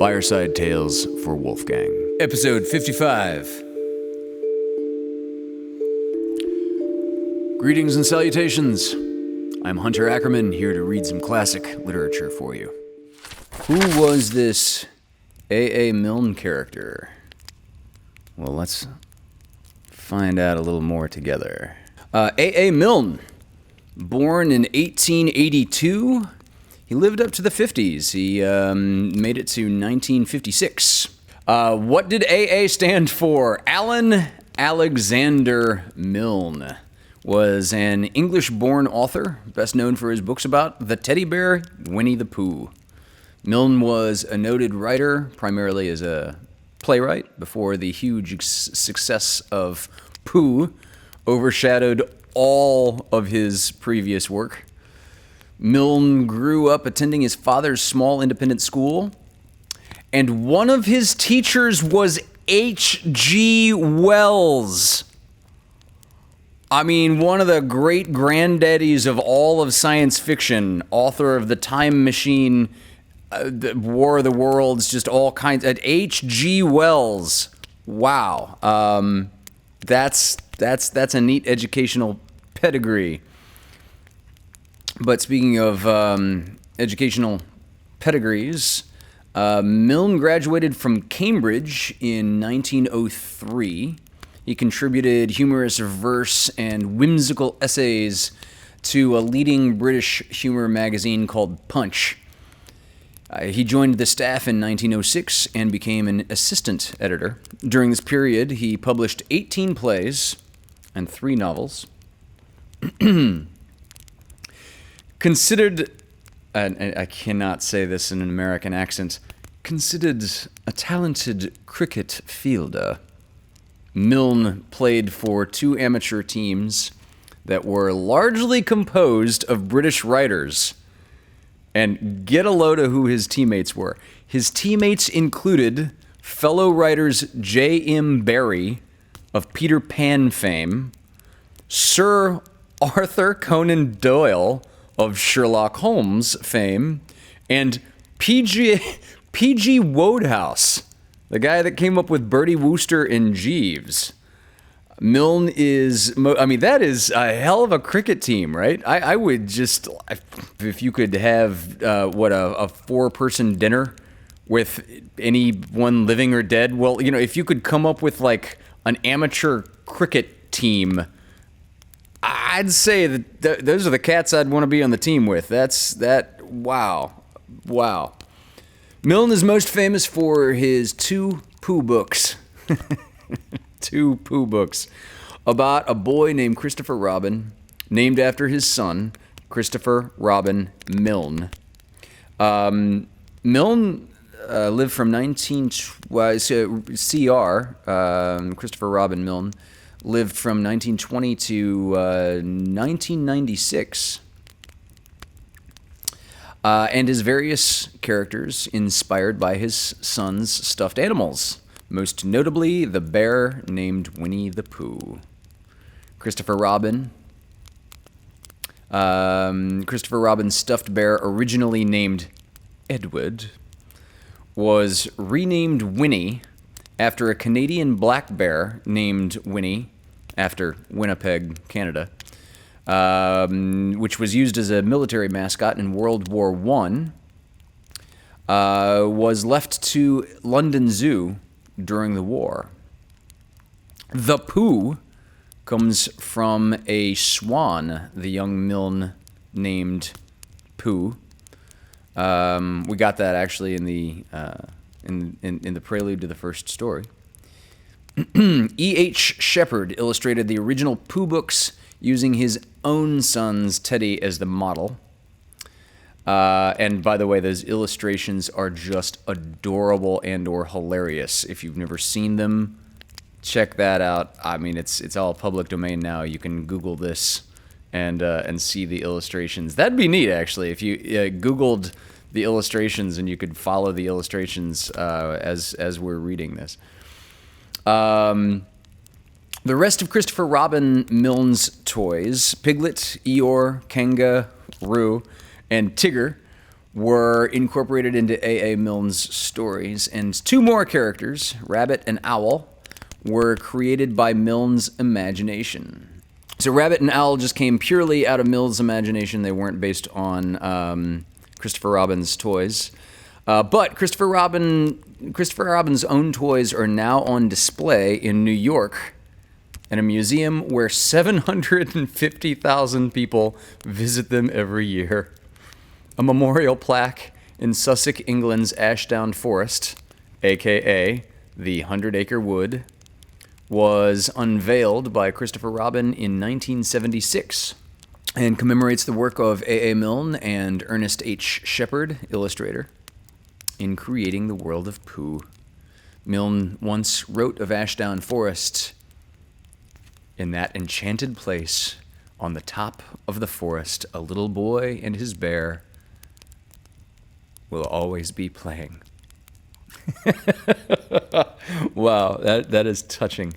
Fireside Tailes for Wolfgang. Episode 55. Greetings and salutations. I'm Hunter Ackerman, here to read some classic literature for you. Who was this A.A. Milne character? Well, let's find out a little more together. A.A. Milne, born in 1882. He lived up to the 50s. He made it to 1956. What did AA stand for? Alan Alexander Milne was an English-born author, best known for his books about the teddy bear Winnie the Pooh. Milne was a noted writer, primarily as a playwright, before the huge success of Pooh overshadowed all of his previous work. Milne grew up attending his father's small independent school, and one of his teachers was H.G. Wells. I mean, one of the great granddaddies of all of science fiction, author of The Time Machine, the War of the Worlds, just all kinds. At H.G. Wells, wow, that's a neat educational pedigree. But speaking of educational pedigrees, Milne graduated from Cambridge in 1903. He contributed humorous verse and whimsical essays to a leading British humor magazine called Punch. He joined the staff in 1906 and became an assistant editor. During this period, he published 18 plays and 3 novels. Considered, and I cannot say this in an American accent, considered a talented cricket fielder, Milne played for 2 amateur teams that were largely composed of British writers. And get a load of who his teammates were. His teammates included fellow writers J.M. Barrie of Peter Pan fame, Sir Arthur Conan Doyle of Sherlock Holmes fame, and P.G. Wodehouse, the guy that came up with Bertie Wooster and Jeeves. Milne is, that is a hell of a cricket team, right? I would just, if you could have, a 4-person dinner with anyone living or dead, well, if you could come up with like an amateur cricket team, I'd say that those are the cats I'd want to be on the team with. Wow. Milne is most famous for his 2 Pooh books. 2 Pooh books about a boy named Christopher Robin, named after his son, Christopher Robin Milne. Milne lived from Christopher Robin Milne lived from 1920 to 1996. And his various characters inspired by his son's stuffed animals, most notably the bear named Winnie the Pooh. Christopher Robin's stuffed bear, originally named Edward, was renamed Winnie after a Canadian black bear named Winnie, after Winnipeg, Canada, which was used as a military mascot in World War I, was left to London Zoo during the war. The Pooh comes from a swan the young Milne named Pooh. We got that actually in the prelude to the first story. E.H. Shephard illustrated the original Pooh books using his own son's Teddy as the model. And by the way, those illustrations are just adorable and or hilarious. If you've never seen them, check that out. I mean, it's all public domain now. You can Google this and see the illustrations. That'd be neat, actually, if you Googled the illustrations and you could follow the illustrations as we're reading this. The rest of Christopher Robin Milne's toys, Piglet, Eeyore, Kanga, Roo, and Tigger, were incorporated into A.A. Milne's stories, and 2 more characters, Rabbit and Owl, were created by Milne's imagination. So Rabbit and Owl just came purely out of Milne's imagination. They weren't based on Christopher Robin's toys. But Christopher Robin's own toys are now on display in New York in a museum where 750,000 people visit them every year. A memorial plaque in Sussex, England's Ashdown Forest, aka the 100-acre wood, was unveiled by Christopher Robin in 1976 and commemorates the work of A.A. Milne and Ernest H. Shephard, illustrator, in creating the world of Pooh. Milne once wrote of Ashdown Forest, "In that enchanted place, on the top of the forest, a little boy and his bear will always be playing." Wow, that is touching.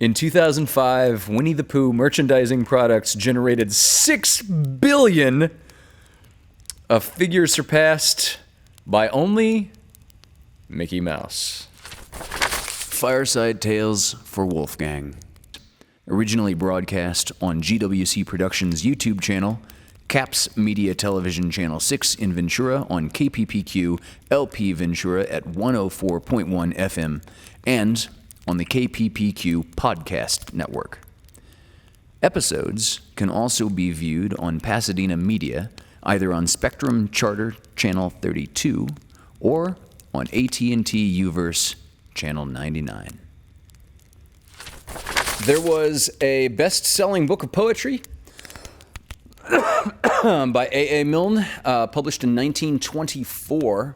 In 2005, Winnie the Pooh merchandising products generated $6 billion, a figure surpassed by only Mickey Mouse. Fireside Tailes for Wolfgang. Originally broadcast on GWC Productions' YouTube channel, Caps Media Television Channel 6 in Ventura on KPPQ LP Ventura at 104.1 FM, and on the KPPQ Podcast Network. Episodes can also be viewed on Pasadena Media, either on Spectrum Charter Channel 32 or on AT&T Uverse Channel 99. There was a best-selling book of poetry by A.A. Milne, published in 1924.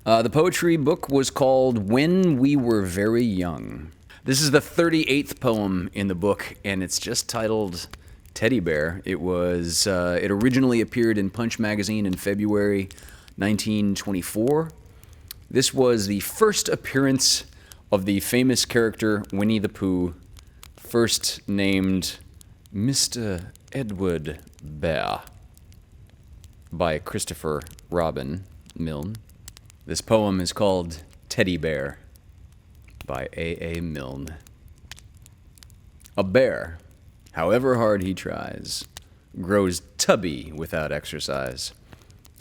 The poetry book was called When We Were Very Young. This is the 38th poem in the book, and it's just titled Teddy Bear. It originally appeared in Punch magazine in February 1924. This was the first appearance of the famous character Winnie the Pooh, first named Mr. Edward Bear by Christopher Robin Milne. This poem is called Teddy Bear by A.A. Milne. A bear, however hard he tries, grows tubby without exercise.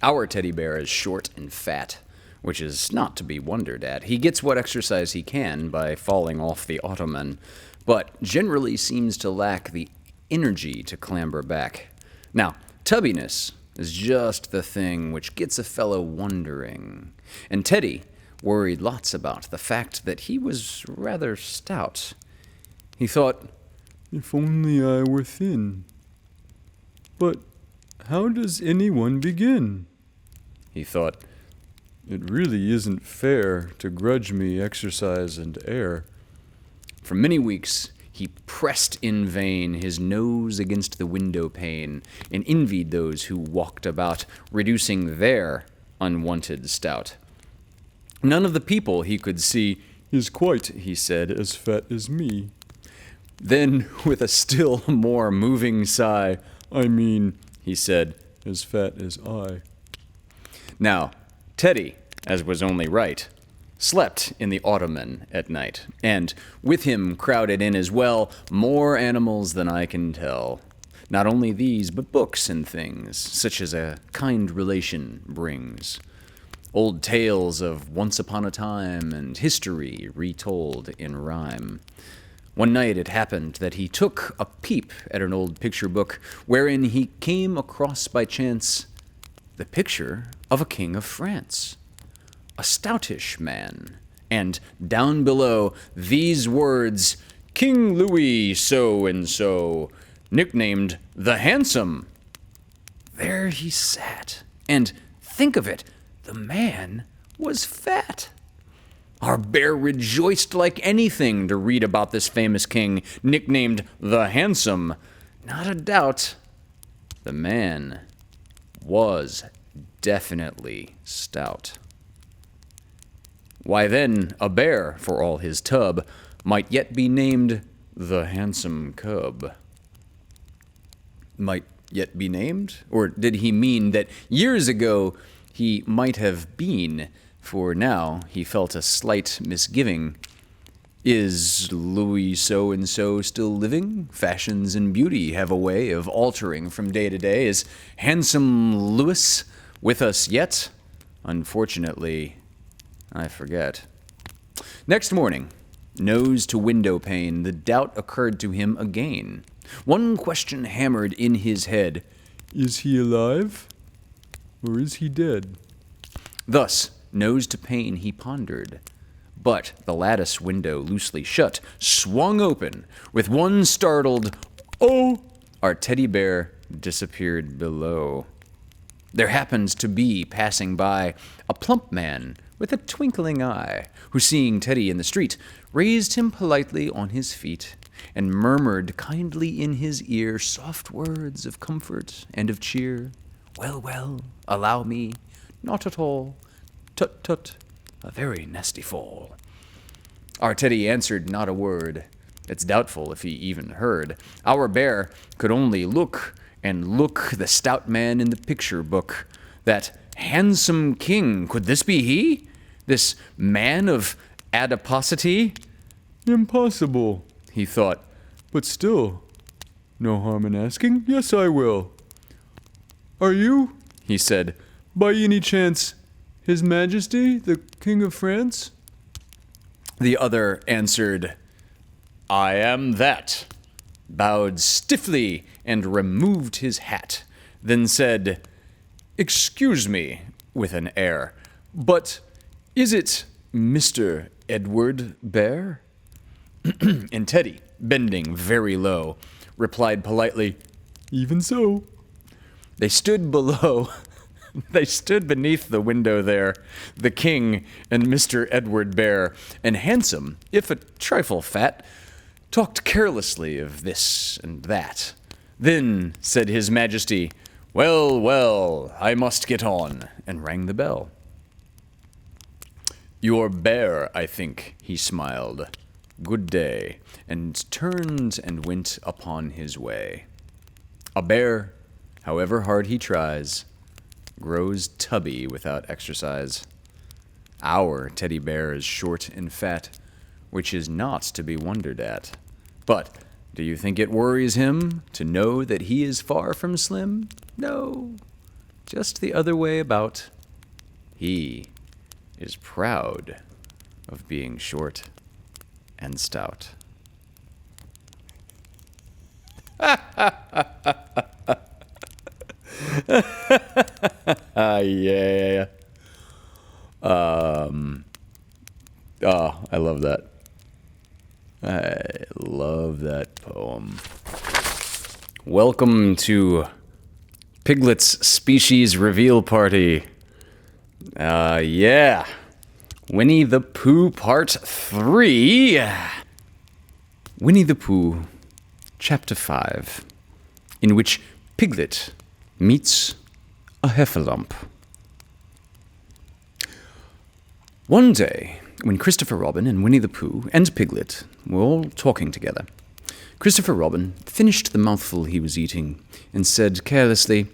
Our teddy bear is short and fat, which is not to be wondered at. He gets what exercise he can by falling off the ottoman, but generally seems to lack the energy to clamber back. Now, tubbiness is just the thing which gets a fellow wondering, and Teddy worried lots about the fact that he was rather stout. He thought, "If only I were thin. But how does anyone begin?" He thought, "It really isn't fair to grudge me exercise and air." For many weeks, he pressed in vain his nose against the window pane and envied those who walked about, reducing their unwanted stout. None of the people he could see is quite, he said, as fat as me. Then, with a still more moving sigh, "I mean," he said, "as fat as I." Now, Teddy, as was only right, slept in the ottoman at night, and with him crowded in as well more animals than I can tell. Not only these, but books and things, such as a kind relation brings. Old tales of once upon a time and history retold in rhyme. One night it happened that he took a peep at an old picture book, wherein he came across by chance the picture of a king of France, a stoutish man, and down below these words, "King Louis so-and-so, nicknamed the Handsome." There he sat, and think of it, the man was fat. Our bear rejoiced like anything to read about this famous king, nicknamed the Handsome. Not a doubt, the man was definitely stout. Why then, a bear, for all his tub, might yet be named the Handsome Cub. Might yet be named? Or did he mean that years ago he might have been, for now he felt a slight misgiving? Is Louis so-and-so still living? Fashions and beauty have a way of altering from day to day. Is handsome Louis with us yet? Unfortunately, I forget. Next morning, nose to window pane, the doubt occurred to him again. One question hammered in his head. Is he alive? Or is he dead? Thus, nose to pane, he pondered. But the lattice window, loosely shut, swung open. With one startled, "Oh!" our teddy bear disappeared below. There happened to be passing by a plump man with a twinkling eye, who, seeing Teddy in the street, raised him politely on his feet and murmured kindly in his ear soft words of comfort and of cheer. "Well, well, allow me, not at all. Tut, tut, a very nasty fall." Our Teddy answered not a word. It's doubtful if he even heard. Our bear could only look and look the stout man in the picture book. That handsome king, could this be he? This man of adiposity? Impossible, he thought, but still, no harm in asking. Yes, I will. Are you, he said, by any chance, His Majesty, the King of France? The other answered, I am that, bowed stiffly and removed his hat, then said, Excuse me, with an air, but is it Mr. Edward Bear? And Teddy, bending very low, replied politely, Even so. They stood below. They stood beneath the window there, the king and Mr. Edward Bear, and handsome, if a trifle fat, talked carelessly of this and that. Then said his majesty, Well, well, I must get on, and rang the bell. Your bear, I think, he smiled. Good day, and turned and went upon his way. A bear, however hard he tries, grows tubby without exercise. Our teddy bear is short and fat, which is not to be wondered at. But do you think it worries him to know that he is far from slim? No, just the other way about. He is proud of being short and stout. Yeah. I love that. I love that poem. Welcome to Piglet's Species Reveal Party. Yeah. Winnie the Pooh Part 3. Winnie the Pooh, Chapter 5, in which Piglet meets a heffalump. One day, when Christopher Robin and Winnie the Pooh and Piglet were all talking together, Christopher Robin finished the mouthful he was eating and said carelessly,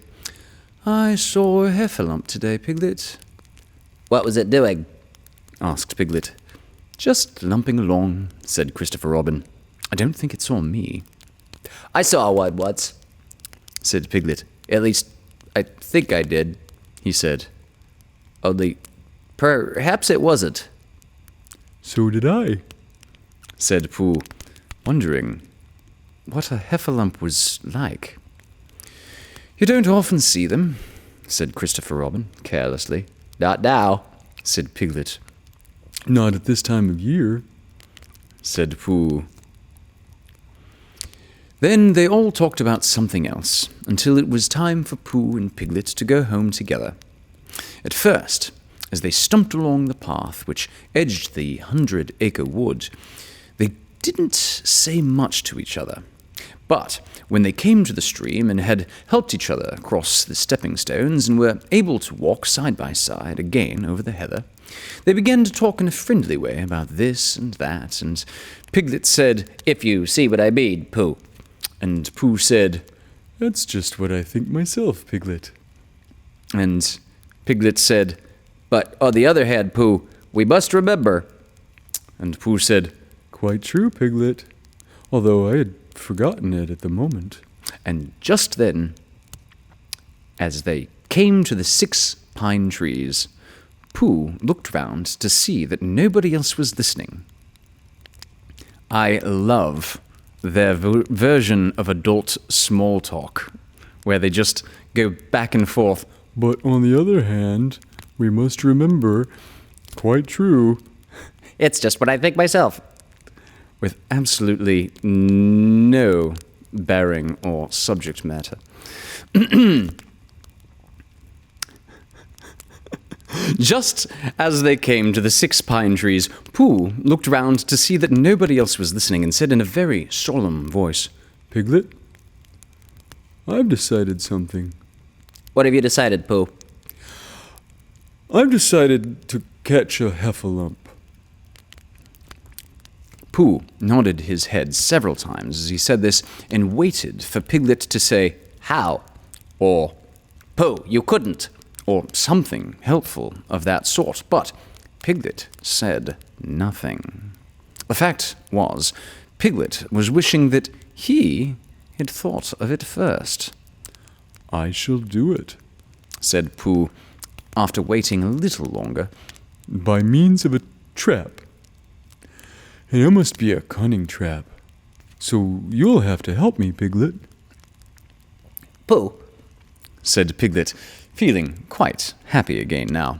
I saw a heffalump today, Piglet. What was it doing? Asked Piglet. Just lumping along, said Christopher Robin. I don't think it saw me. I saw one once, said Piglet. At least, I think I did, he said. Only, perhaps it wasn't. So did I, said Pooh, wondering what a heffalump was like. You don't often see them, said Christopher Robin, carelessly. Not now, said Piglet. Not at this time of year, said Pooh. Then they all talked about something else, until it was time for Pooh and Piglet to go home together. At first, as they stumped along the path which edged the 100-acre wood, they didn't say much to each other. But when they came to the stream and had helped each other across the stepping stones and were able to walk side by side again over the heather, they began to talk in a friendly way about this and that, and Piglet said, If you see what I mean, Pooh. And Pooh said, That's just what I think myself, Piglet. And Piglet said, "But on the other hand, Pooh, we must remember." And Pooh said, Quite true, Piglet, although I had forgotten it at the moment. And just then, as they came to the 6 pine trees, Pooh looked round to see that nobody else was listening. I love their version of adult small talk, where they just go back and forth. But on the other hand, we must remember, quite true. It's just what I think myself. With absolutely no bearing or subject matter. Just as they came to the 6 pine trees, Pooh looked round to see that nobody else was listening and said in a very solemn voice, Piglet, I've decided something. What have you decided, Pooh? I've decided to catch a heffalump. Pooh nodded his head several times as he said this and waited for Piglet to say, "How?" or "Pooh, you couldn't," or something helpful of that sort, but Piglet said nothing. The fact was, Piglet was wishing that he had thought of it first. I shall do it, said Pooh, after waiting a little longer. By means of a trap. And it must be a cunning trap. So you'll have to help me, Piglet. Pooh, said Piglet, feeling quite happy again now.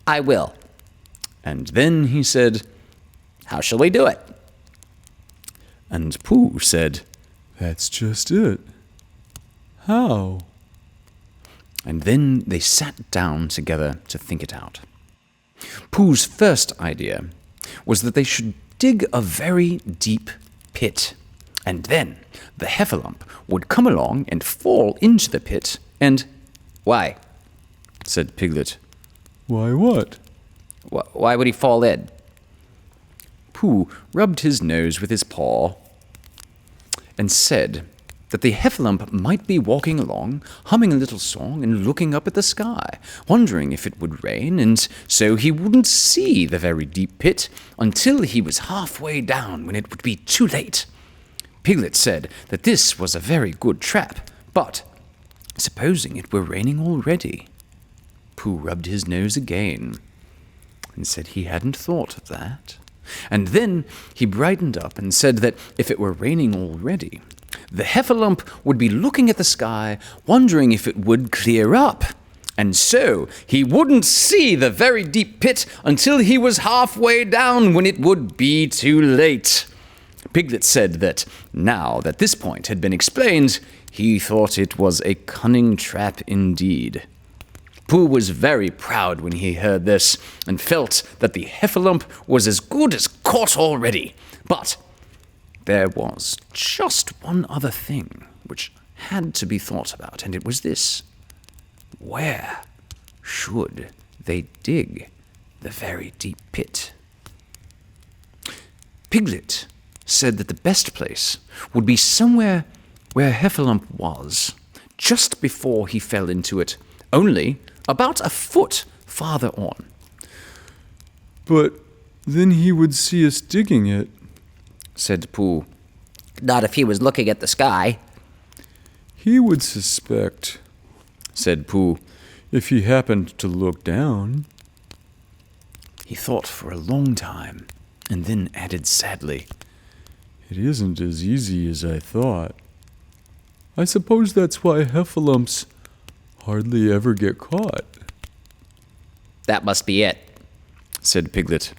I will. And then he said, How shall we do it? And Pooh said, That's just it. How? And then they sat down together to think it out. Pooh's first idea was that they should dig a very deep pit, and then the heffalump would come along and fall into the pit, and... Why? Said Piglet. Why what? Why would he fall in? Pooh rubbed his nose with his paw and said that the heffalump might be walking along, humming a little song and looking up at the sky, wondering if it would rain, and so he wouldn't see the very deep pit until he was halfway down, when it would be too late. Piglet said that this was a very good trap, but supposing it were raining already? Pooh rubbed his nose again and said he hadn't thought of that. And then he brightened up and said that if it were raining already, the heffalump would be looking at the sky, wondering if it would clear up. And so he wouldn't see the very deep pit until he was halfway down, when it would be too late. Piglet said that now that this point had been explained, he thought it was a cunning trap indeed. Pooh was very proud when he heard this, and felt that the heffalump was as good as caught already. But there was just one other thing which had to be thought about, and it was this. Where should they dig the very deep pit? Piglet said that the best place would be somewhere where heffalump was, just before he fell into it, only about a foot farther on. But then he would see us digging it, said Pooh. Not if he was looking at the sky. He would suspect, said Pooh. If he happened to look down. He thought for a long time, and then added sadly, It isn't as easy as I thought. I suppose that's why heffalumps hardly ever get caught. That must be it, said Piglet.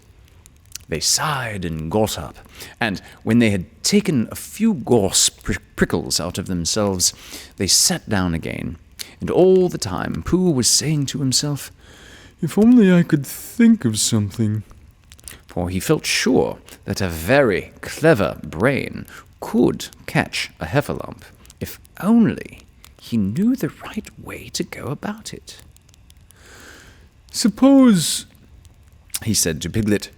They sighed and got up, and when they had taken a few gorse prickles out of themselves, they sat down again, and all the time Pooh was saying to himself, If only I could think of something. For he felt sure that a very clever brain could catch a heffalump, if only he knew the right way to go about it. Suppose, he said to Piglet,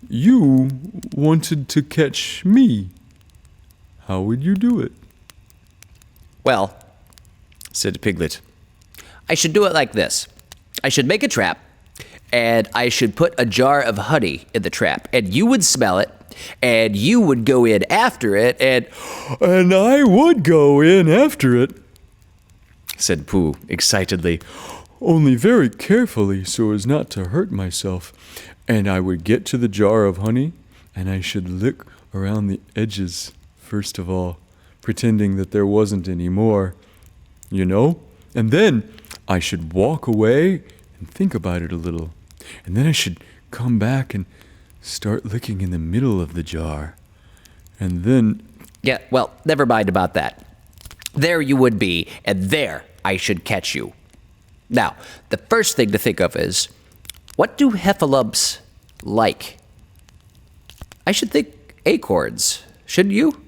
you wanted to catch me. How would you do it? Well, said Piglet. I should do it like this. I should make a trap, and I should put a jar of honey in the trap, and you would smell it, and you would go in after it, and I would go in after it, said Pooh excitedly. only very carefully so as not to hurt myself. And I would get to the jar of honey, and I should lick around the edges, first of all, pretending that there wasn't any more, you know? And then I should walk away and think about it a little. And then I should come back and start licking in the middle of the jar. And then... Yeah, well, never mind about that. There you would be, and there I should catch you. Now, the first thing to think of is, what do heffalumps like? I should think acorns, shouldn't you?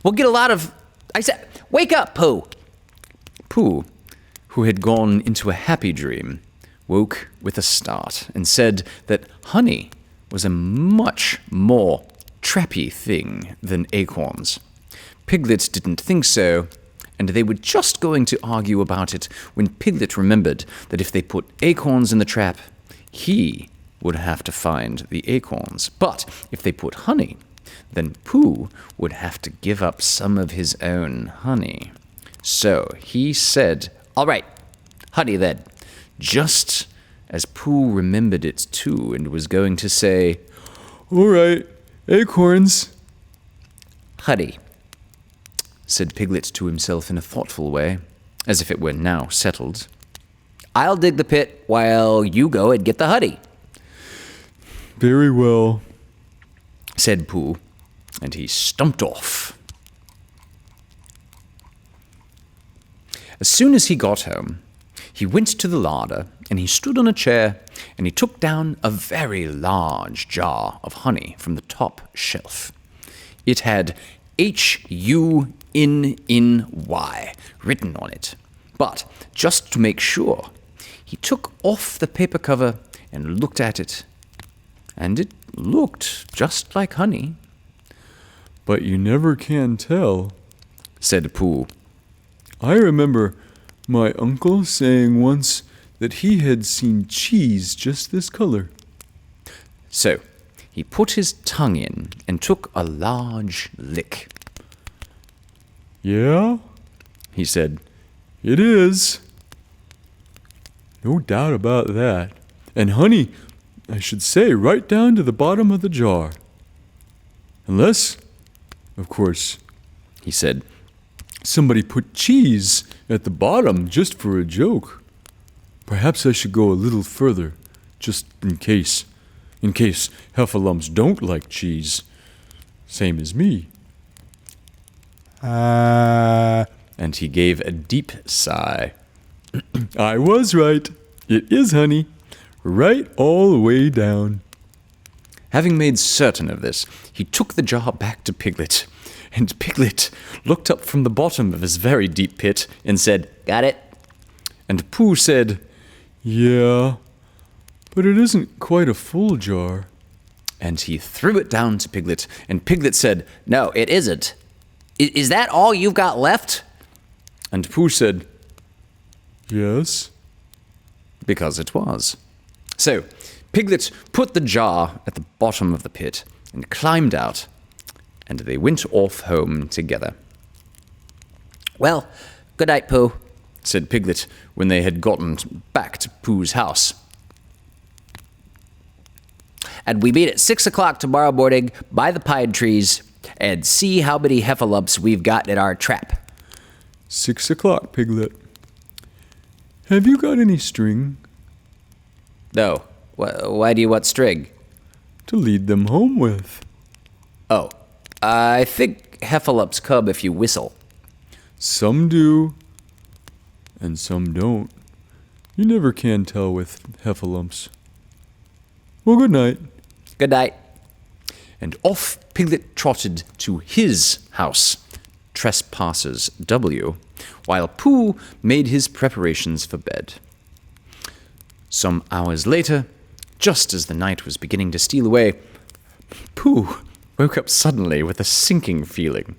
We'll get a lot of... I said, wake up, Pooh! Pooh, who had gone into a happy dream, woke with a start and said that honey was a much more trappy thing than acorns. Piglet didn't think so, and they were just going to argue about it when Piglet remembered that if they put acorns in the trap, he would have to find the acorns. But if they put honey, then Pooh would have to give up some of his own honey. So he said, "All right, honey then," just as Pooh remembered it too and was going to say, All right, acorns. "Honey," said Piglet to himself in a thoughtful way, as if it were now settled. I'll dig the pit while you go and get the honey. Very well, said Pooh, and he stumped off. As soon as he got home, he went to the larder, and he stood on a chair, and he took down a very large jar of honey from the top shelf. It had HUNNY written on it, but just to make sure, he took off the paper cover and looked at it, and it looked just like honey. but you never can tell, Said Pooh. I remember my uncle saying once that he had seen cheese just this color. So he put his tongue in and took a large lick. Yeah, He said, it is. No doubt about that. And honey, I should say, right down to the bottom of the jar. Unless, of course, he said, somebody put cheese at the bottom just for a joke. Perhaps I should go a little further, just in case. In case heffalumps don't like cheese. Same as me. and he gave a deep sigh. I was right. It is honey. Right all the way down. Having made certain of this, he took the jar back to Piglet, and Piglet looked up from the bottom of his very deep pit and said, Got it? and Pooh said, Yeah, but it isn't quite a full jar. and he threw it down to Piglet, and Piglet said, No, it isn't. Is that all you've got left? and Pooh said, Yes. because it was. So Piglet put the jar at the bottom of the pit and climbed out, and they went off home together. Well, good night, Pooh. Said Piglet when they had gotten back to Pooh's house. And we meet at 6 o'clock tomorrow morning by the pine trees and see how many heffalumps we've got in our trap. 6 o'clock, Piglet. Have you got any string No. Why do you want string? to lead them home with? Oh, I think heffalumps come if you whistle. Some do, and some don't. You never can tell with heffalumps. Well, good night. Good night. And off Piglet trotted to his house, Trespassers W, while Pooh made his preparations for bed. Some hours later, just as the night was beginning to steal away, Pooh woke up suddenly with a sinking feeling.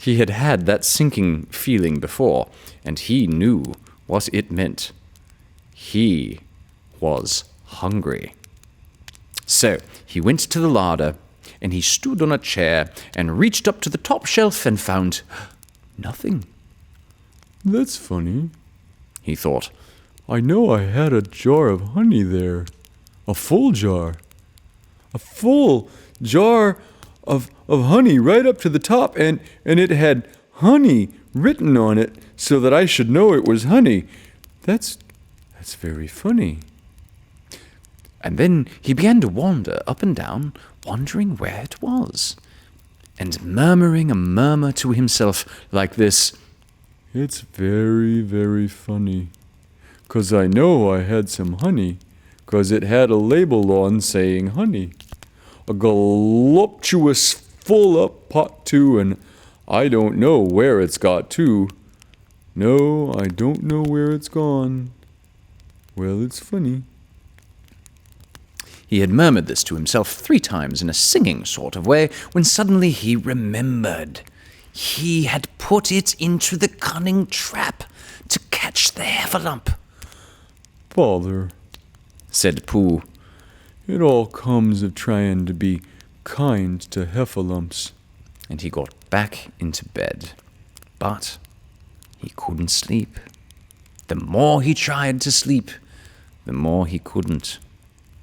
He had had that sinking feeling before, and he knew what it meant. He was hungry. So he went to the larder, and he stood on a chair and reached up to the top shelf and found nothing. That's funny, he thought. I know I had a jar of honey there. A full jar. A full jar of honey right up to the top, and it had honey written on it so that I should know it was honey. That's very funny. And then he began to wander up and down, wondering where it was, and murmuring a murmur to himself like this: It's very, very funny. 'Cause I know I had some honey, 'cause it had a label on saying honey. A voluptuous full-up pot too, and I don't know where it's got to. No, I don't know where it's gone. Well, it's funny. He had murmured this to himself 3 times in a singing sort of way, when suddenly he remembered. He had put it into the cunning trap to catch the heffalump. Father, said Pooh. It all comes of trying to be kind to heffalumps. And he got back into bed. But he couldn't sleep. The more he tried to sleep, the more he couldn't.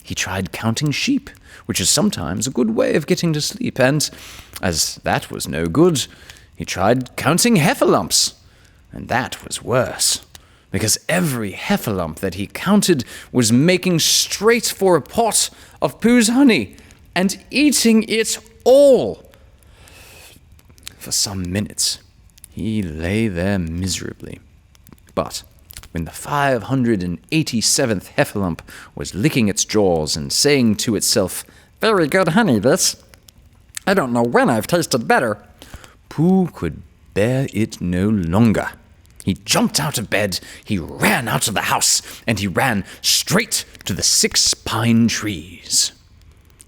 He tried counting sheep, which is sometimes a good way of getting to sleep, and, as that was no good, he tried counting heffalumps, and that was worse, because every heffalump that he counted was making straight for a pot of Pooh's honey, and eating it all. For some minutes, he lay there miserably, but when the 587th heffalump was licking its jaws and saying to itself, "Very good honey, this. I don't know when I've tasted better," Pooh could bear it no longer. He jumped out of bed, he ran out of the house, and he ran straight to the 6 pine trees.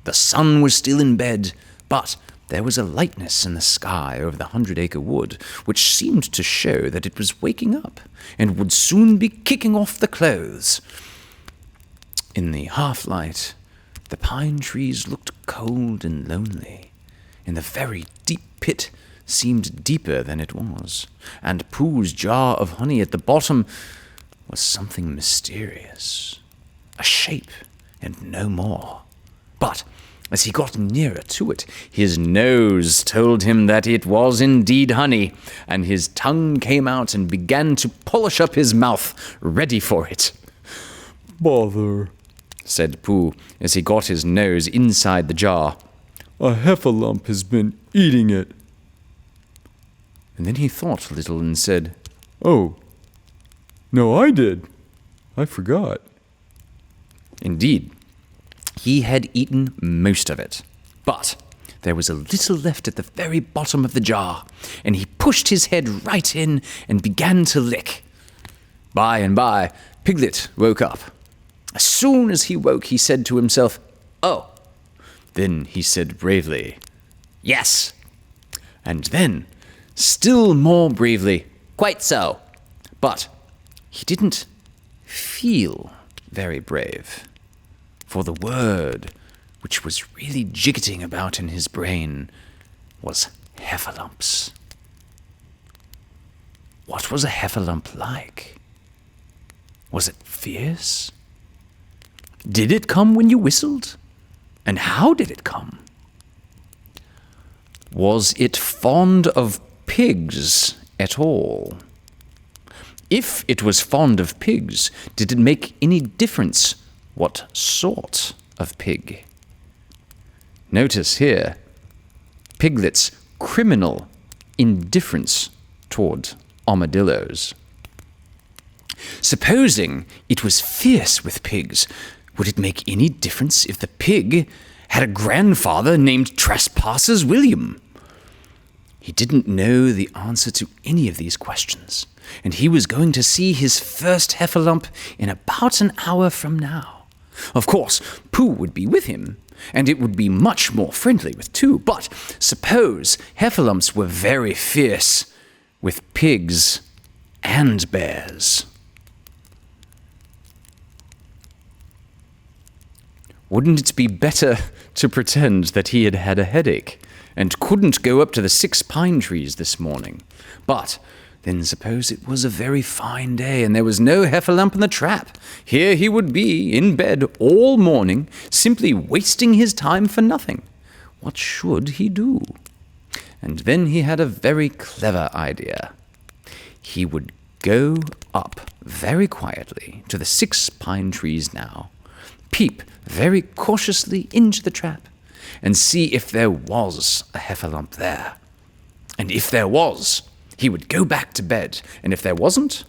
The sun was still in bed, but there was a lightness in the sky over the 100-acre wood, which seemed to show that it was waking up and would soon be kicking off the clothes. In the half-light, the pine trees looked cold and lonely, and the very deep pit seemed deeper than it was, and Pooh's jar of honey at the bottom was something mysterious, a shape and no more. But as he got nearer to it, his nose told him that it was indeed honey, and his tongue came out and began to polish up his mouth, ready for it. Bother, said Pooh, as he got his nose inside the jar. A heffalump has been eating it. And then he thought a little and said, Oh, no, I did. I forgot. Indeed, he had eaten most of it, but there was a little left at the very bottom of the jar, and he pushed his head right in and began to lick. By and by, Piglet woke up. As soon as he woke, he said to himself, "Oh." Then he said bravely, "Yes." And then, still more bravely, "Quite so." But he didn't feel very brave, for the word which was really jiggetting about in his brain was heffalumps. What was a heffalump like? Was it fierce? Did it come when you whistled? And how did it come? Was it fond of pigs at all? If it was fond of pigs, did it make any difference what sort of pig? Notice here, Piglet's criminal indifference toward armadillos. Supposing it was fierce with pigs, would it make any difference if the pig had a grandfather named Trespassers William? He didn't know the answer to any of these questions, and he was going to see his first heffalump in about an hour from now. Of course, Pooh would be with him, and it would be much more friendly with two. But suppose heffalumps were very fierce with pigs and bears. Wouldn't it be better to pretend that he had had a headache and couldn't go up to the 6 pine trees this morning? But then suppose it was a very fine day and there was no heffalump in the trap. Here he would be in bed all morning, simply wasting his time for nothing. What should he do? And then he had a very clever idea. He would go up very quietly to the 6 pine trees now, peep very cautiously into the trap, and see if there was a heffalump there. And if there was, he would go back to bed, and if there wasn't,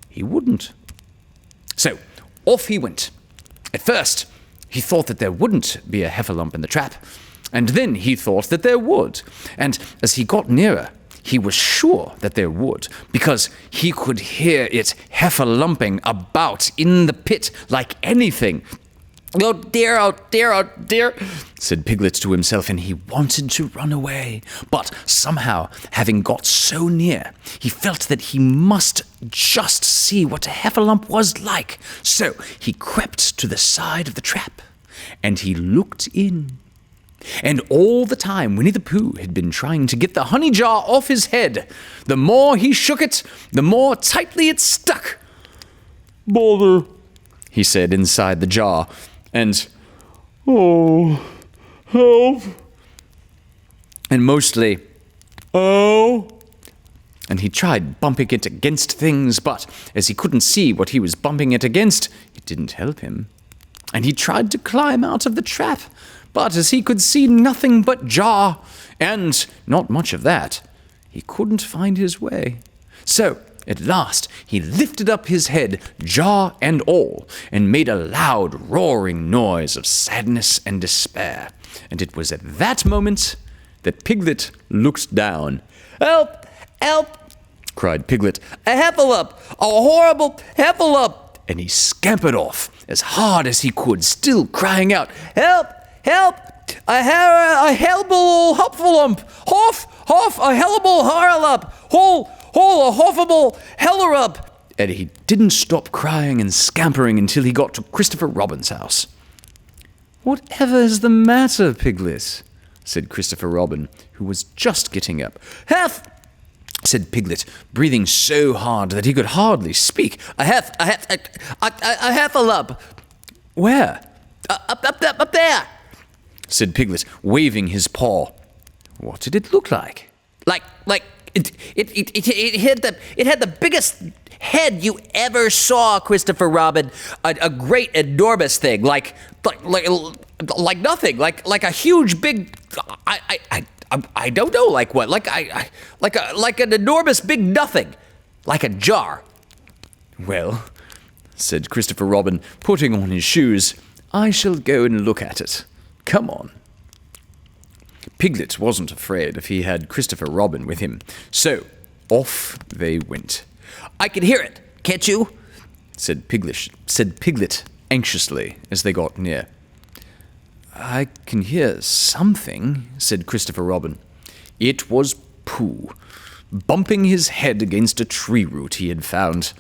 he wouldn't. So, off he went. At first, he thought that there wouldn't be a heffalump in the trap, and then he thought that there would. And as he got nearer, he was sure that there would, because he could hear it heffalumping about in the pit like anything. "Oh dear, oh dear, oh dear," said Piglet to himself, and he wanted to run away. But somehow, having got so near, he felt that he must just see what a heffalump was like. So he crept to the side of the trap, and he looked in. And all the time, Winnie the Pooh had been trying to get the honey jar off his head. The more he shook it, the more tightly it stuck. "Bother," he said inside the jar, and, "Oh, help." and mostly, "Oh." and he tried bumping it against things, but as he couldn't see what he was bumping it against, it didn't help him. And he tried to climb out of the trap, but as he could see nothing but jar, and not much of that, he couldn't find his way. So, at last, he lifted up his head, jar and all, and made a loud, roaring noise of sadness and despair. And it was at that moment that Piglet looked down. "Help! Help!" cried Piglet. "A heffalump! A horrible heffalump!" And he scampered off as hard as he could, still crying out, "Help! Help! A hellable hopfalump! Hoff! Hoff! A hellable haralump! Hole! Hole! A hoffable hellerup!" And he didn't stop crying and scampering until he got to Christopher Robin's house. "Whatever is the matter, Piglet?" said Christopher Robin, who was just getting up. "Heff!" said Piglet, breathing so hard that he could hardly speak. A heffalump! "Where?" Up there! said Piglet, waving his paw. "What did it look like?" It had the biggest head you ever saw, Christopher Robin. A great enormous thing, like nothing, like a huge big. I don't know, like what, like an enormous big nothing, like a jar." "Well," said Christopher Robin, putting on his shoes, "I shall go and look at it. Come on." Piglet wasn't afraid if he had Christopher Robin with him, so off they went. "I can hear it, can't you?" said Piglet anxiously as they got near. "I can hear something," said Christopher Robin. It was Pooh, bumping his head against a tree root he had found.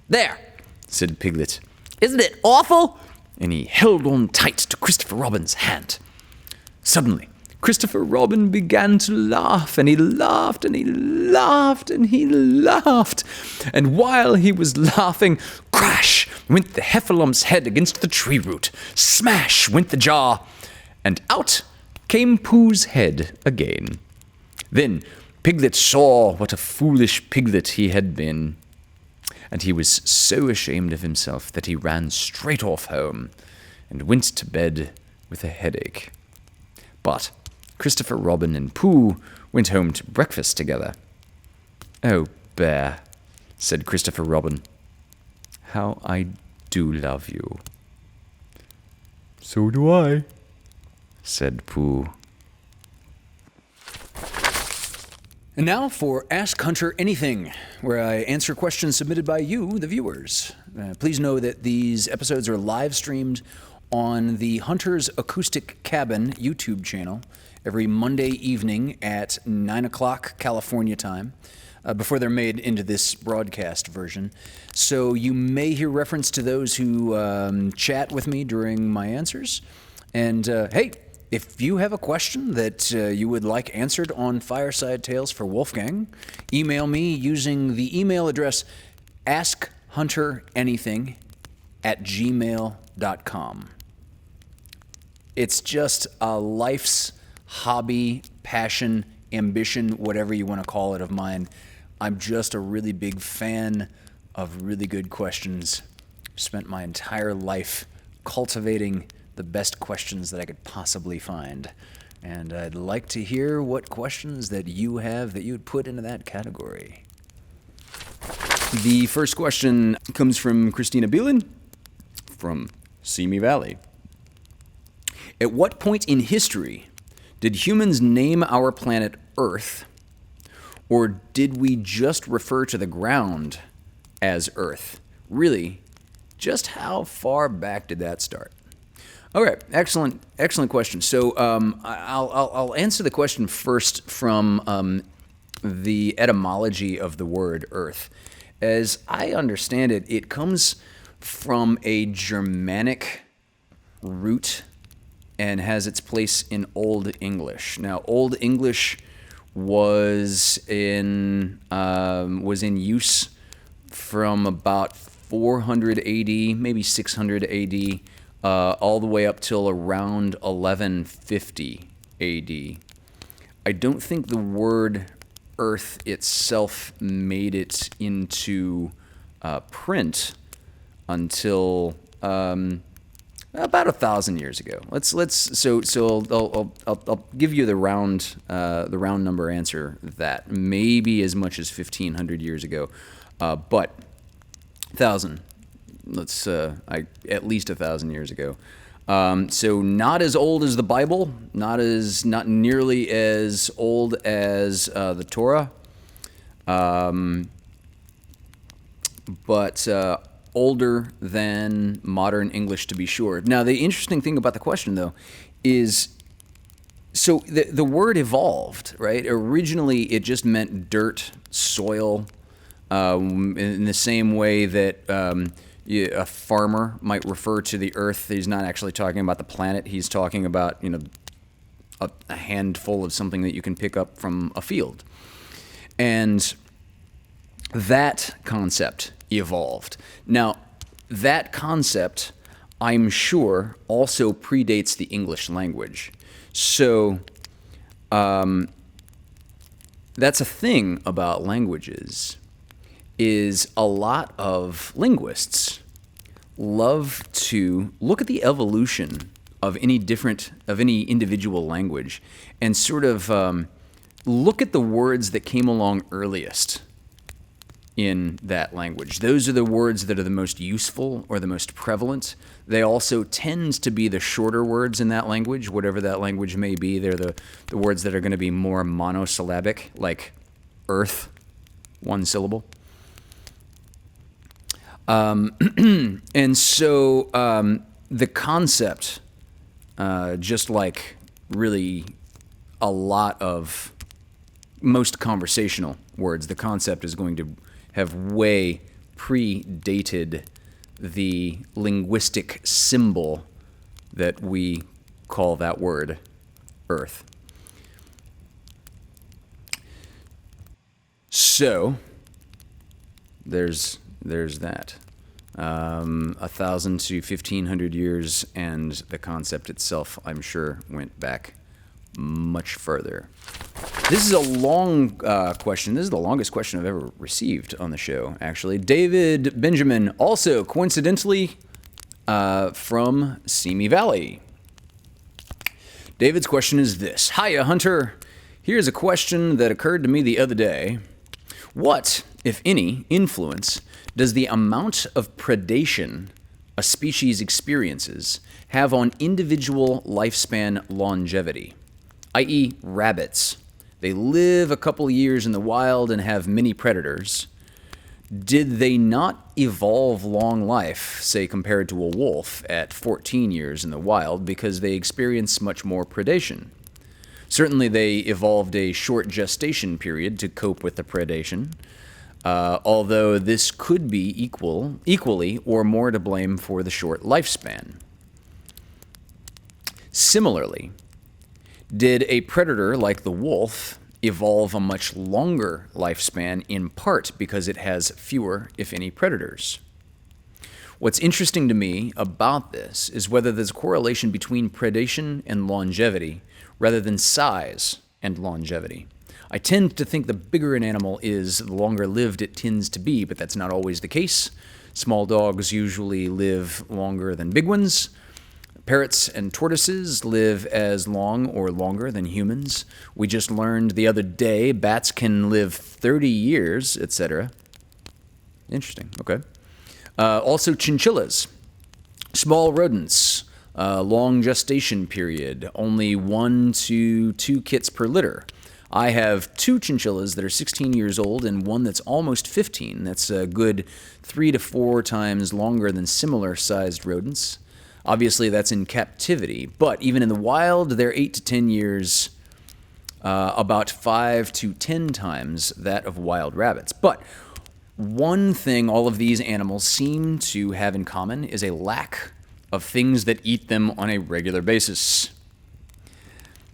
"There," said Piglet, "isn't it awful?" and he held on tight to Christopher Robin's hand. Suddenly, Christopher Robin began to laugh, and he laughed, and he laughed, and he laughed. And while he was laughing, crash went the heffalump's head against the tree root. Smash went the jar, and out came Pooh's head again. Then Piglet saw what a foolish piglet he had been, and he was so ashamed of himself that he ran straight off home and went to bed with a headache. But Christopher Robin and Pooh went home to breakfast together. "Oh, Bear," said Christopher Robin, "how I do love you." "So do I," said Pooh. And now for Ask Hunter Anything, where I answer questions submitted by you, the viewers. Please know that these episodes are live streamed on the Hunter's Acoustic Cabin YouTube channel every Monday evening at 9 o'clock California time, before they're made into this broadcast version. So you may hear reference to those who chat with me during my answers. And hey, if you have a question that you would like answered on Fireside Tailes for Wolfgang, email me using the email address AskHunterAnything@gmail.com. It's just a life's hobby, passion, ambition, whatever you want to call it, of mine. I'm just a really big fan of really good questions. Spent my entire life cultivating the best questions that I could possibly find. And I'd like to hear what questions that you have that you would put into that category. The first question comes from Christina Bielen from Simi Valley. At what point in history did humans name our planet Earth, or did we just refer to the ground as Earth? Really, just how far back did that start? Okay, excellent question. So I'll answer the question first from the etymology of the word Earth. As I understand it, it comes from a Germanic root and has its place in Old English. Now, Old English was in use from about 400 AD, maybe 600 AD, all the way up till around 1150 AD. I don't think the word Earth itself made it into print until about 1,000 years ago. I'll give you the round number answer that maybe as much as 1,500 years ago, but 1,000. At least 1,000 years ago. So not as old as the Bible, not nearly as old as the Torah, but older than modern English, to be sure. Now, the interesting thing about the question, though, is so the word evolved, right? Originally, it just meant dirt, soil, in the same way that a farmer might refer to the earth. He's not actually talking about the planet. He's talking about, a handful of something that you can pick up from a field. And that concept evolved. Now, that concept, I'm sure, also predates the English language. So that's a thing about languages, is a lot of linguists love to look at the evolution of any individual language and sort of look at the words that came along earliest in that language. Those are the words that are the most useful or the most prevalent. They also tend to be the shorter words in that language, whatever that language may be. They're the words that are going to be more monosyllabic, like earth, one syllable. And so the concept, just like really a lot of most conversational words, the concept is going to have way predated the linguistic symbol that we call that word, Earth. So there's that. 1,000 to 1,500 years, and the concept itself, I'm sure, went back much further. This is a long question. This is the longest question I've ever received on the show, actually. David Benjamin, also coincidentally from Simi Valley. David's question is this. Hiya, Hunter. Here's a question that occurred to me the other day. What, if any, influence does the amount of predation a species experiences have on individual lifespan longevity? I.e., rabbits. They live a couple years in the wild and have many predators. Did they not evolve long life, say compared to a wolf at 14 years in the wild, because they experience much more predation? Certainly they evolved a short gestation period to cope with the predation, although this could be equally or more to blame for the short lifespan. Similarly, did a predator like the wolf evolve a much longer lifespan, in part because it has fewer, if any, predators? What's interesting to me about this is whether there's a correlation between predation and longevity rather than size and longevity. I tend to think the bigger an animal is, the longer lived it tends to be, but that's not always the case. Small dogs usually live longer than big ones. Parrots and tortoises live as long or longer than humans. We just learned the other day bats can live 30 years, etc. Interesting, okay. Also chinchillas, small rodents, long gestation period, only 1 to 2 kits per litter. I have 2 chinchillas that are 16 years old and one that's almost 15. That's a good 3 to 4 times longer than similar-sized rodents. Obviously, that's in captivity, but even in the wild, they're 8 to 10 years, about 5 to 10 times that of wild rabbits. But one thing all of these animals seem to have in common is a lack of things that eat them on a regular basis.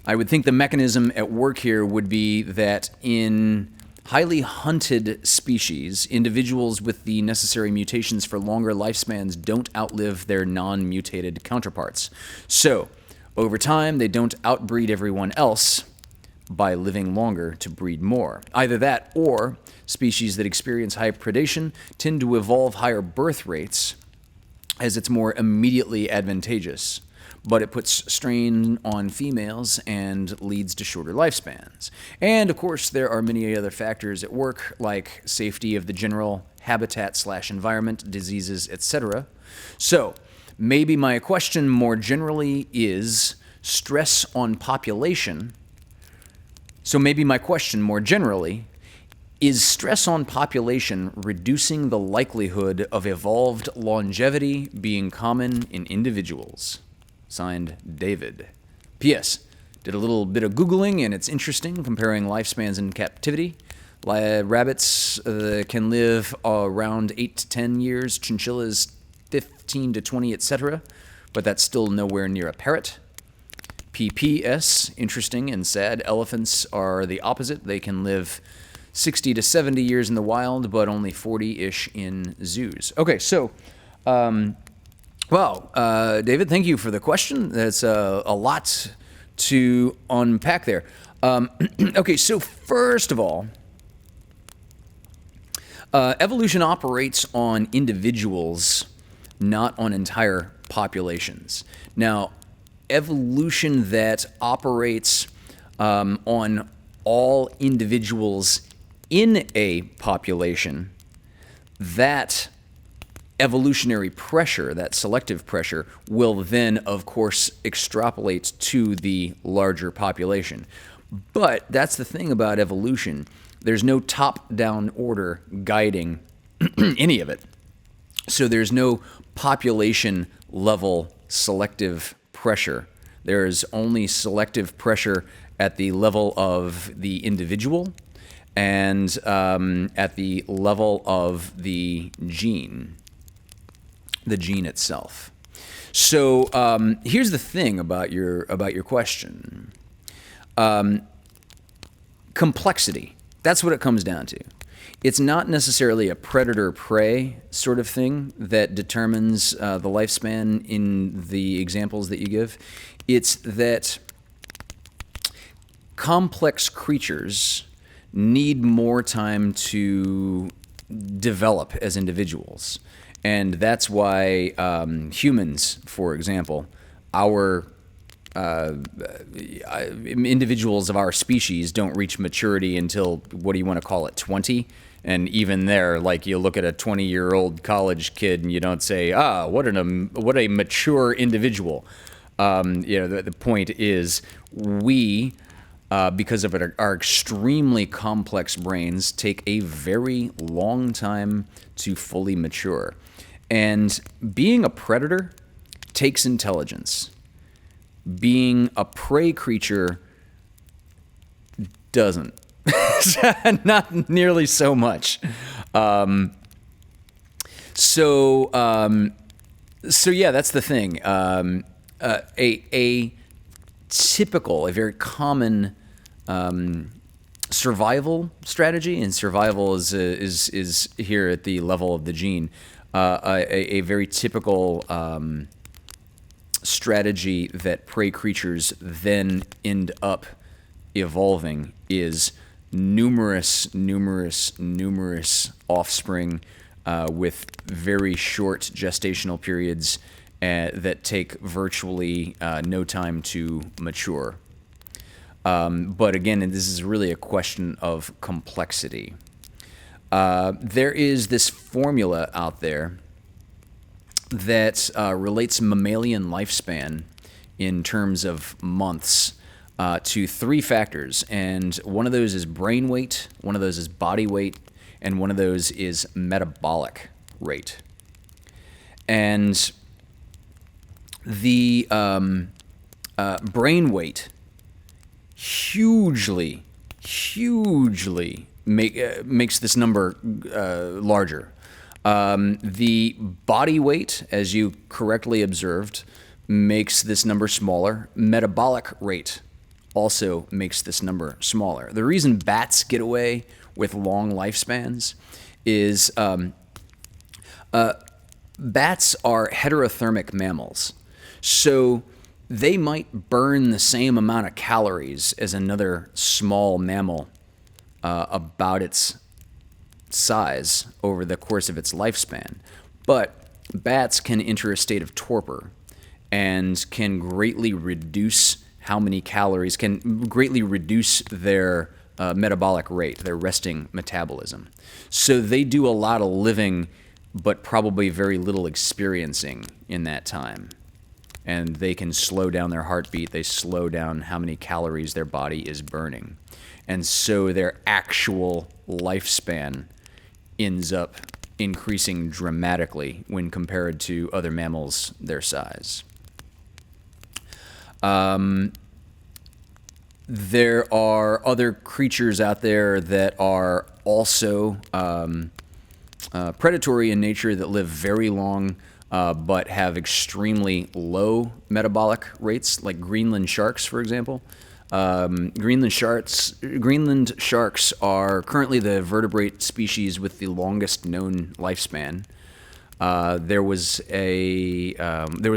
I would think the mechanism at work here would be that in highly hunted species, individuals with the necessary mutations for longer lifespans don't outlive their non-mutated counterparts. So, over time, they don't outbreed everyone else by living longer to breed more. Either that, or species that experience high predation tend to evolve higher birth rates as it's more immediately advantageous, but it puts strain on females and leads to shorter lifespans. And of course, there are many other factors at work, like safety of the general habitat/environment, diseases, etc. So, maybe my question more generally is stress on population. Is stress on population reducing the likelihood of evolved longevity being common in individuals? Signed, David. P.S. Did a little bit of Googling, and it's interesting, comparing lifespans in captivity. Rabbits can live around 8 to 10 years, chinchillas 15 to 20, etc., but that's still nowhere near a parrot. P.P.S. Interesting and sad. Elephants are the opposite. They can live 60 to 70 years in the wild, but only 40-ish in zoos. Okay, so... David, thank you for the question. That's a lot to unpack there. Okay, so first of all, evolution operates on individuals, not on entire populations. Now, evolution that operates on all individuals in a population, that evolutionary pressure, that selective pressure, will then, of course, extrapolate to the larger population. But that's the thing about evolution. There's no top-down order guiding any of it. So there's no population-level selective pressure. There's only selective pressure at the level of the individual and at the level of the gene itself. So here's the thing about your question. Complexity. That's what it comes down to. It's not necessarily a predator-prey sort of thing that determines the lifespan in the examples that you give. It's that complex creatures need more time to develop as individuals. And that's why humans, for example, our individuals of our species don't reach maturity until, what do you want to call it, 20? And even there, like, you look at a 20-year-old college kid and you don't say, what a mature individual. The point is, we because of it, our extremely complex brains take a very long time to fully mature. And being a predator takes intelligence. Being a prey creature doesn't. Not nearly so much. So yeah, that's the thing. A typical, a very common survival strategy, and survival is here at the level of the gene. A very typical strategy that prey creatures then end up evolving is numerous offspring with very short gestational periods that take virtually no time to mature. But again, this is really a question of complexity. There is this formula out there that relates mammalian lifespan in terms of months to 3 factors, and one of those is brain weight, one of those is body weight, and one of those is metabolic rate. And the brain weight hugely makes this number larger. The body weight, as you correctly observed, makes this number smaller. Metabolic rate also makes this number smaller. The reason bats get away with long lifespans is bats are heterothermic mammals. So they might burn the same amount of calories as another small mammal about its size over the course of its lifespan. But bats can enter a state of torpor and can greatly reduce how many calories, can greatly reduce their metabolic rate, their resting metabolism. So they do a lot of living, but probably very little experiencing in that time. And they can slow down their heartbeat, they slow down how many calories their body is burning. And so their actual lifespan ends up increasing dramatically when compared to other mammals their size. There are other creatures out there that are also predatory in nature, that live very long but have extremely low metabolic rates, like Greenland sharks, for example. Greenland sharks are currently the vertebrate species with the longest known lifespan. There was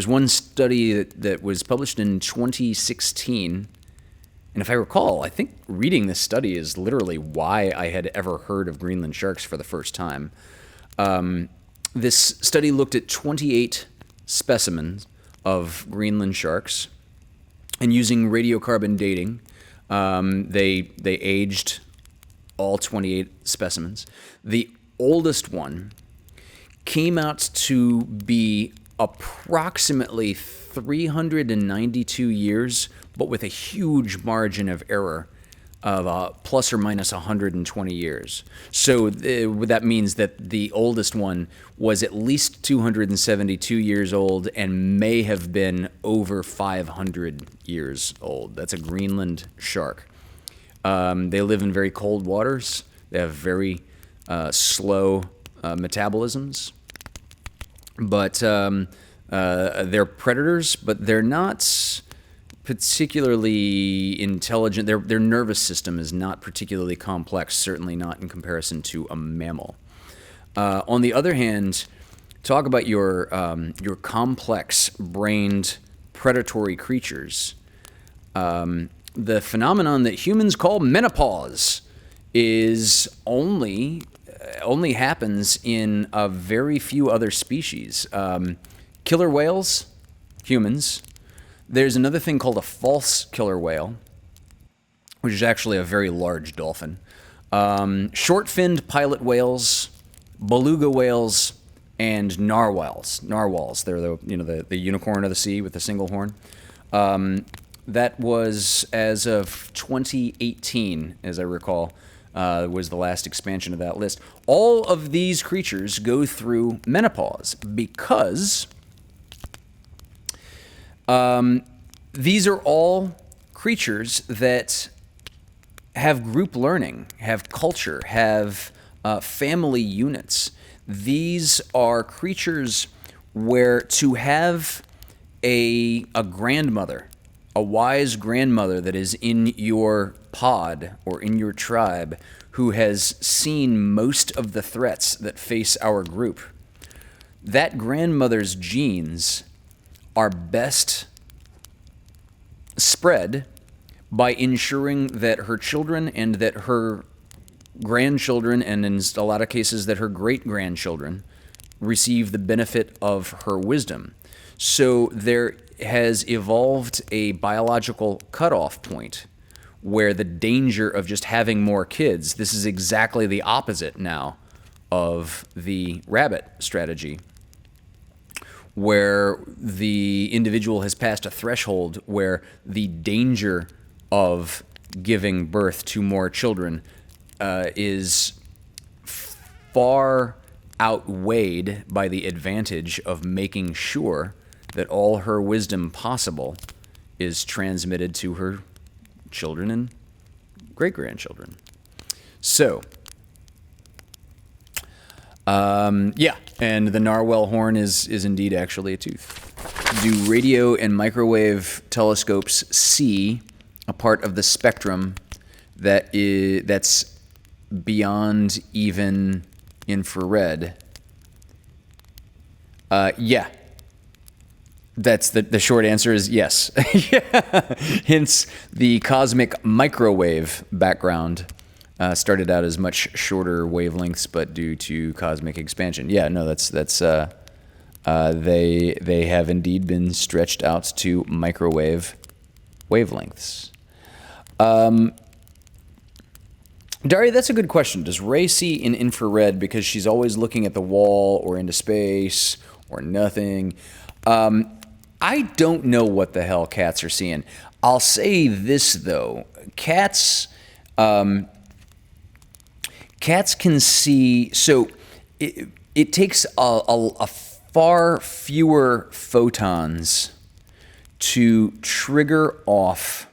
one study that was published in 2016, and if I recall, I think reading this study is literally why I had ever heard of Greenland sharks for the first time. This study looked at 28 specimens of Greenland sharks, and using radiocarbon dating, they aged all 28 specimens. The oldest one came out to be approximately 392 years, but with a huge margin of error of plus or minus 120 years. So that means that the oldest one was at least 272 years old and may have been over 500 years old. That's a Greenland shark. They live in very cold waters. They have very slow metabolisms. But they're predators, but they're not particularly intelligent. Their nervous system is not particularly complex, certainly not in comparison to a mammal. On the other hand, talk about your complex-brained predatory creatures. The phenomenon that humans call menopause is only happens in a very few other species. Killer whales, humans. There's another thing called a false killer whale, which is actually a very large dolphin. Short-finned pilot whales, beluga whales, and narwhals. Narwhals, they're the unicorn of the sea with the single horn. That was as of 2018, as I recall, was the last expansion of that list. All of these creatures go through menopause because these are all creatures that have group learning, have culture, have family units. These are creatures where to have a grandmother, a wise grandmother that is in your pod or in your tribe who has seen most of the threats that face our group, that grandmother's genes are best spread by ensuring that her children and that her grandchildren, and in a lot of cases that her great-grandchildren, receive the benefit of her wisdom. So there has evolved a biological cutoff point where the danger of just having more kids, this is exactly the opposite now of the rabbit strategy, where the individual has passed a threshold where the danger of giving birth to more children is far outweighed by the advantage of making sure that all her wisdom possible is transmitted to her children and great-grandchildren. So, yeah, and the narwhal horn is indeed actually a tooth. Do radio and microwave telescopes see a part of the spectrum that's beyond even infrared? Yeah. That's the short answer is yes. Hence, the cosmic microwave background started out as much shorter wavelengths, but due to cosmic expansion. Yeah, no, that's they have indeed been stretched out to microwave wavelengths. Daria, that's a good question. Does Ray see in infrared because she's always looking at the wall or into space or nothing? I don't know what the hell cats are seeing. I'll say this, though. Cats can see... So it takes a far fewer photons to trigger off.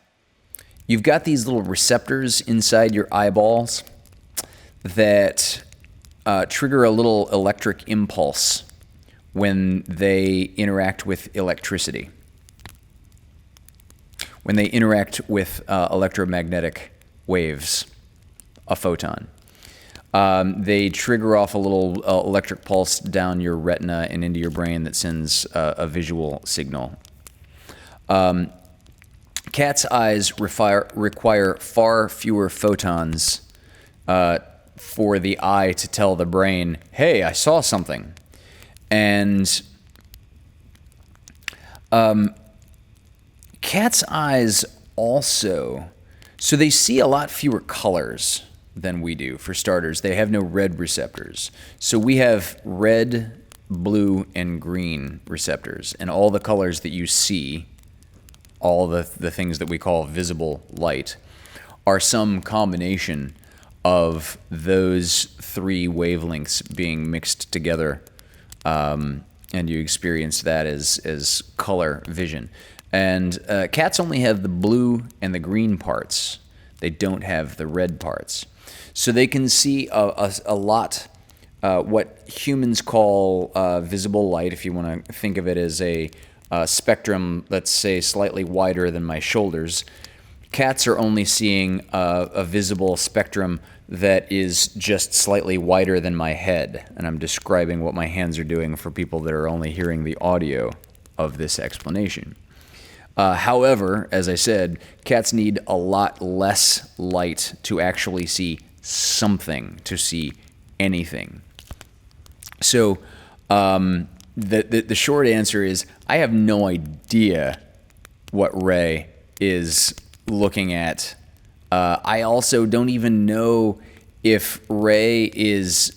You've got these little receptors inside your eyeballs that trigger a little electric impulse when they interact with electricity. When they interact with electromagnetic waves, a photon. They trigger off a little electric pulse down your retina and into your brain that sends a visual signal. Cats' eyes require far fewer photons for the eye to tell the brain, hey, I saw something. And cats' eyes also, so they see a lot fewer colors than we do, for starters. They have no red receptors. So we have red, blue, and green receptors. And all the colors that you see, all the things that we call visible light, are some combination of those three wavelengths being mixed together. And you experience that as color vision. And cats only have the blue and the green parts. They don't have the red parts. So they can see a lot what humans call visible light, if you want to think of it as a spectrum, let's say, slightly wider than my shoulders. Cats are only seeing a visible spectrum that is just slightly wider than my head. And I'm describing what my hands are doing for people that are only hearing the audio of this explanation. However, as I said, cats need a lot less light to actually see something, to see anything. So the short answer is I have no idea what Ray is looking at. I also don't even know if Ray is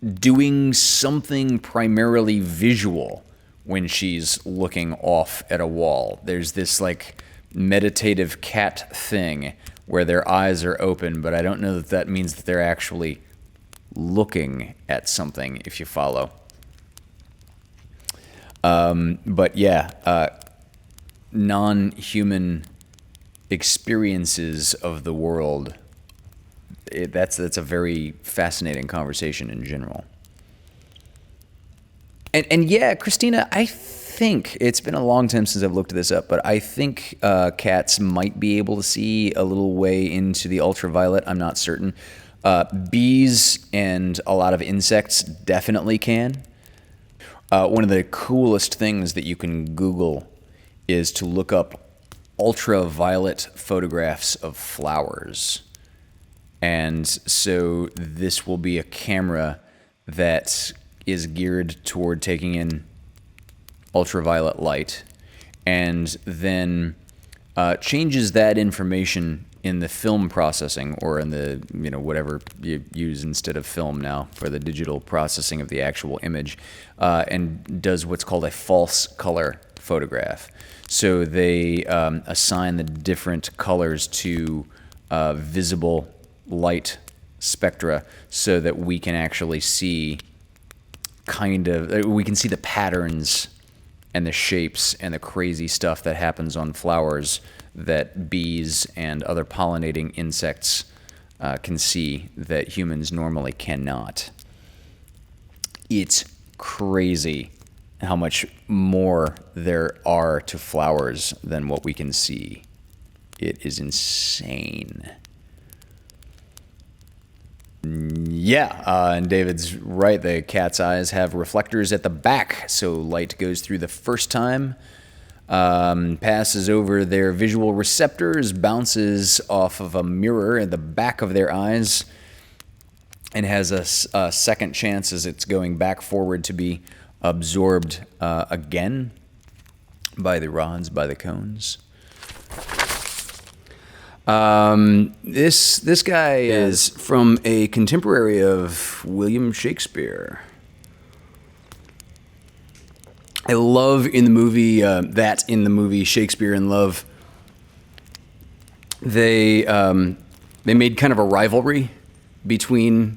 doing something primarily visual when she's looking off at a wall. There's this like meditative cat thing where their eyes are open, but I don't know that that means that they're actually looking at something, if you follow. But yeah, non-human experiences of the world, that's a very fascinating conversation in general. And yeah, Christina, I think it's been a long time since I've looked this up, but I think cats might be able to see a little way into the ultraviolet. I'm not certain. Bees and a lot of insects definitely can. One of the coolest things that you can Google is to look up ultraviolet photographs of flowers. And so this will be a camera that is geared toward taking in ultraviolet light and then changes that information in the film processing, or in the, whatever you use instead of film now for the digital processing of the actual image, and does what's called a false color photograph. So they assign the different colors to visible light spectra so that we can actually see we can see the patterns and the shapes and the crazy stuff that happens on flowers that bees and other pollinating insects can see that humans normally cannot. It's crazy how much more there are to flowers than what we can see. It is insane. Yeah, and David's right. The cat's eyes have reflectors at the back, so light goes through the first time, passes over their visual receptors, bounces off of a mirror at the back of their eyes, and has a second chance as it's going back forward to be absorbed again by the rods, by the cones. This guy is from a contemporary of William Shakespeare. I love in the movie Shakespeare in Love, they made kind of a rivalry between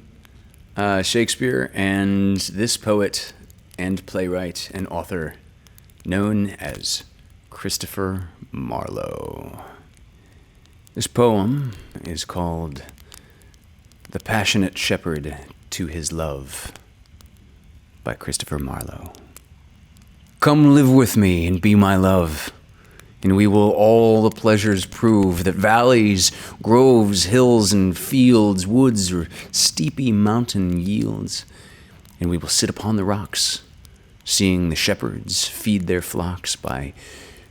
Shakespeare and this poet and playwright and author known as Christopher Marlowe. This poem is called The Passionate Shepherd to His Love by Christopher Marlowe. Come live with me and be my love, and we will all the pleasures prove that valleys, groves, hills, and fields, woods, or steepy mountain yields. And we will sit upon the rocks, seeing the shepherds feed their flocks by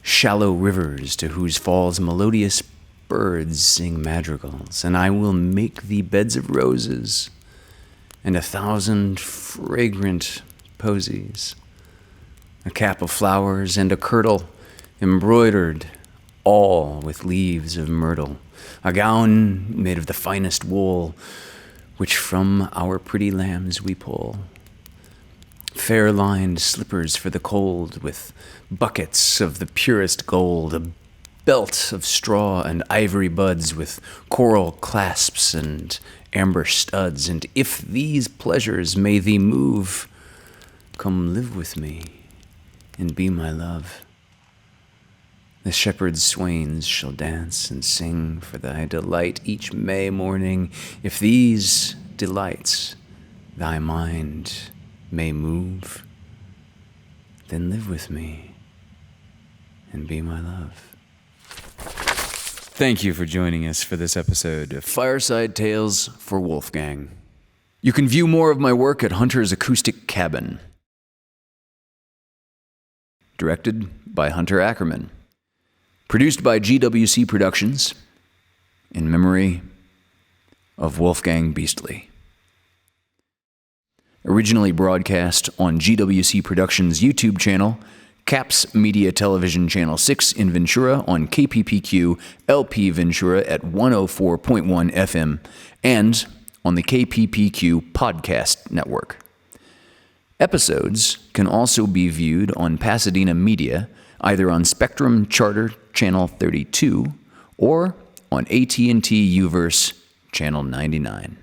shallow rivers to whose falls melodious birds sing madrigals, and I will make thee beds of roses and 1,000 fragrant posies, a cap of flowers and a kirtle embroidered all with leaves of myrtle, a gown made of the finest wool, which from our pretty lambs we pull, fair-lined slippers for the cold with buckets of the purest gold, a belt of straw and ivory buds with coral clasps and amber studs. And if these pleasures may thee move, come live with me and be my love. The shepherd swains shall dance and sing for thy delight each May morning. If these delights thy mind may move, then live with me and be my love. Thank you for joining us for this episode of Fireside Tales for Wolfgang. You can view more of my work at Hunter's Acoustic Cabin. Directed by Hunter Ackerman. Produced by GWC Productions in memory of Wolfgang Beastly. Originally broadcast on GWC Productions' YouTube channel, Caps Media Television Channel 6 in Ventura on KPPQ LP Ventura at 104.1 FM and on the KPPQ Podcast Network. Episodes can also be viewed on Pasadena Media either on Spectrum Charter Channel 32 or on AT&T Uverse Channel 99.